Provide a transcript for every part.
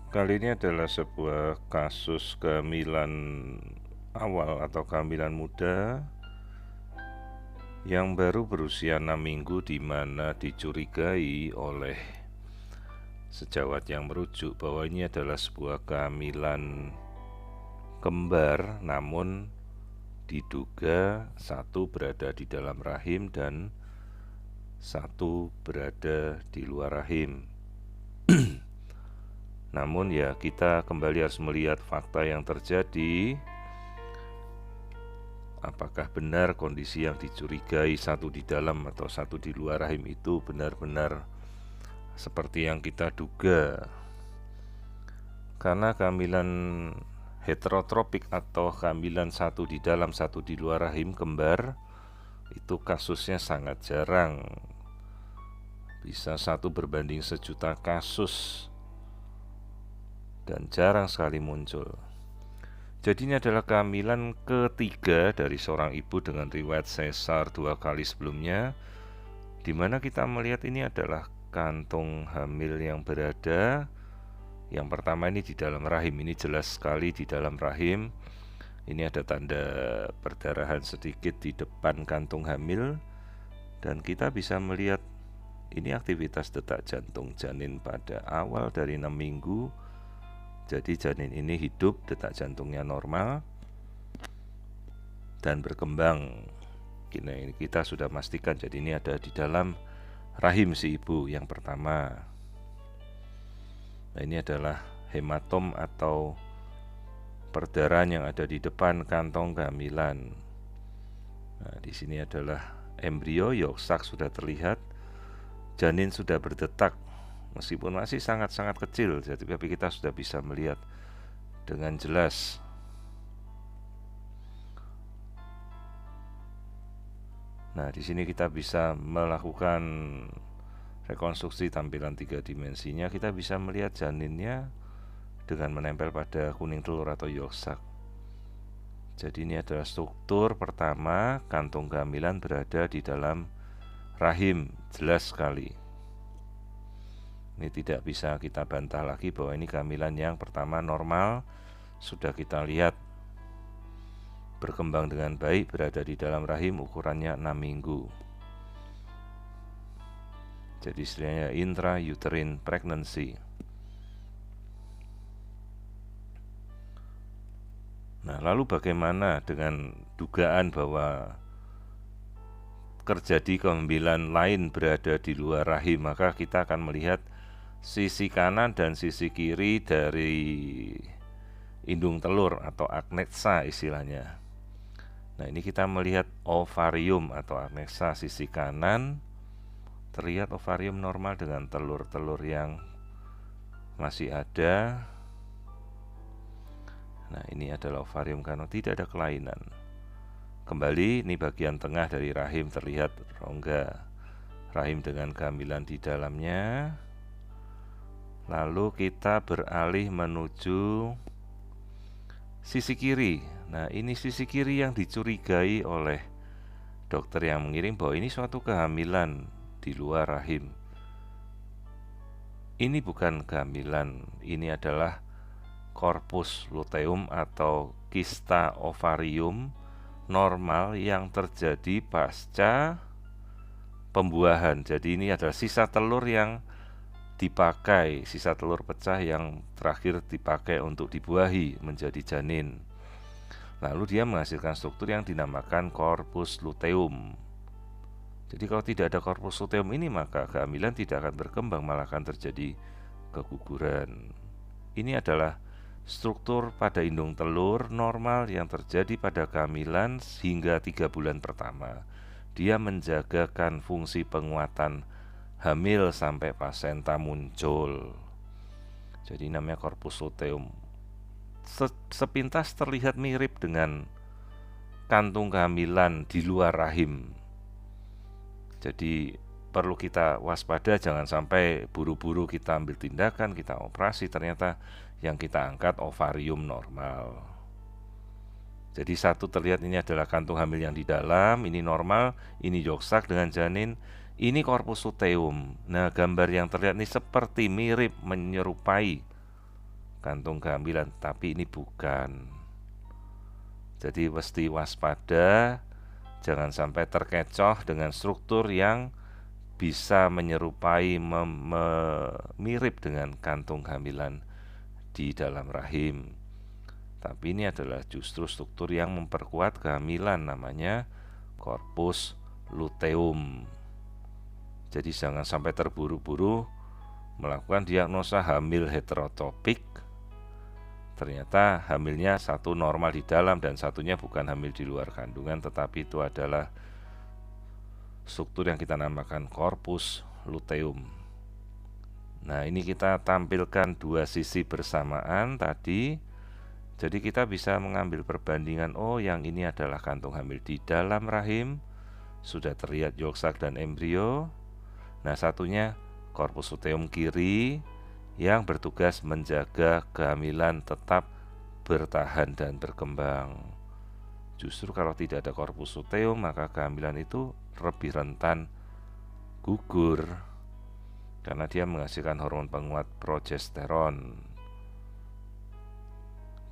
Kali ini adalah sebuah kasus kehamilan awal atau kehamilan muda yang baru berusia 6 minggu, di mana dicurigai oleh sejawat yang merujuk bahwa ini adalah sebuah kehamilan kembar, namun diduga satu berada di dalam rahim dan satu berada di luar rahim. Namun ya, kita kembali harus melihat fakta yang terjadi. Apakah benar kondisi yang dicurigai satu di dalam atau satu di luar rahim itu benar-benar seperti yang kita duga? Karena kehamilan heterotropik atau kehamilan satu di dalam satu di luar rahim kembar itu kasusnya sangat jarang. Bisa 1 berbanding sejuta kasus dan jarang sekali muncul. Jadi ini adalah kehamilan ketiga dari seorang ibu dengan riwayat sesar 2 kali sebelumnya, di mana kita melihat ini adalah kantung hamil yang berada. Yang pertama ini di dalam rahim, ini jelas sekali di dalam rahim. Ini ada tanda perdarahan sedikit di depan kantung hamil, dan kita bisa melihat ini aktivitas detak jantung janin pada awal dari 6 minggu. Jadi janin ini hidup, detak jantungnya normal dan berkembang. Kita sudah pastikan, jadi ini ada di dalam rahim si ibu yang pertama. Nah, ini adalah hematom atau perdarahan yang ada di depan kantong kehamilan. Nah, di sini adalah embrio, yolk sac sudah terlihat, janin sudah berdetak. Meskipun masih sangat-sangat kecil, tapi kita sudah bisa melihat dengan jelas. Nah, di sini kita bisa melakukan rekonstruksi tampilan 3 dimensinya. Kita bisa melihat janinnya dengan menempel pada kuning telur atau yolk sac. Jadi ini adalah struktur pertama, kantung kehamilan berada di dalam rahim, jelas sekali. Ini tidak bisa kita bantah lagi bahwa ini kehamilan yang pertama normal. Sudah kita lihat berkembang dengan baik, berada di dalam rahim, ukurannya 6 minggu. Jadi istilahnya intrauterine pregnancy. Nah, lalu bagaimana dengan dugaan bahwa terjadi kehamilan lain berada di luar rahim? Maka kita akan melihat sisi kanan dan sisi kiri dari indung telur atau aknexa istilahnya. Nah, ini kita melihat ovarium atau aknexa sisi kanan. Terlihat ovarium normal dengan telur-telur yang masih ada. Nah, ini adalah ovarium karena tidak ada kelainan. Kembali, ini bagian tengah dari rahim, terlihat rongga rahim dengan kehamilan di dalamnya. Lalu kita beralih menuju sisi kiri. Nah, ini sisi kiri yang dicurigai oleh dokter yang mengirim bahwa ini suatu kehamilan di luar rahim. Ini bukan kehamilan, ini adalah corpus luteum atau kista ovarium normal yang terjadi pasca pembuahan. Jadi ini adalah sisa telur yang dipakai, sisa telur pecah yang terakhir dipakai untuk dibuahi menjadi janin. Lalu dia menghasilkan struktur yang dinamakan corpus luteum. Jadi kalau tidak ada corpus luteum ini, maka kehamilan tidak akan berkembang, malah akan terjadi keguguran. Ini adalah struktur pada indung telur normal yang terjadi pada kehamilan hingga 3 bulan pertama. Dia menjagakan fungsi penguatan hamil sampai placenta muncul. Jadi namanya corpus luteum. Sepintas terlihat mirip dengan kantung kehamilan di luar rahim. Jadi perlu kita waspada, jangan sampai buru-buru kita ambil tindakan, kita operasi, ternyata yang kita angkat ovarium normal. Jadi satu terlihat ini adalah kantung hamil yang di dalam, ini normal, ini yolk sac dengan janin. Ini corpus luteum. Nah, gambar yang terlihat ini seperti mirip, menyerupai kantung kehamilan, tapi ini bukan. Jadi mesti waspada, jangan sampai terkecoh dengan struktur yang bisa menyerupai, mirip dengan kantung kehamilan di dalam rahim. Tapi ini adalah justru struktur yang memperkuat kehamilan, namanya corpus luteum. Jadi jangan sampai terburu-buru melakukan diagnosa hamil heterotopik, ternyata hamilnya satu normal di dalam dan satunya bukan hamil di luar kandungan, tetapi itu adalah struktur yang kita namakan corpus luteum. Nah, ini kita tampilkan dua sisi bersamaan tadi. Jadi kita bisa mengambil perbandingan, oh yang ini adalah kantung hamil di dalam rahim, sudah terlihat yolk sac dan embrio. Nah, satunya corpus luteum kiri yang bertugas menjaga kehamilan tetap bertahan dan berkembang. Justru kalau tidak ada corpus luteum, maka kehamilan itu lebih rentan gugur karena dia menghasilkan hormon penguat progesteron.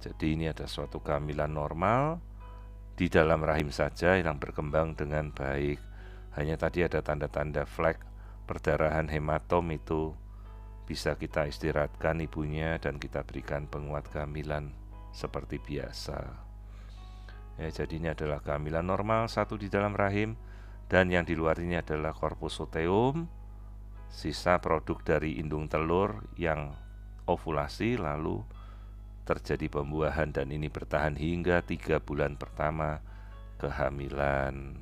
Jadi ini ada suatu kehamilan normal di dalam rahim saja yang berkembang dengan baik. Hanya tadi ada tanda-tanda flek perdarahan hematom, itu bisa kita istirahatkan ibunya dan kita berikan penguat kehamilan seperti biasa. Ya, jadi ini adalah kehamilan normal, satu di dalam rahim, dan yang di luar ini adalah corpus luteum, sisa produk dari indung telur yang ovulasi lalu terjadi pembuahan, dan ini bertahan hingga 3 bulan pertama kehamilan.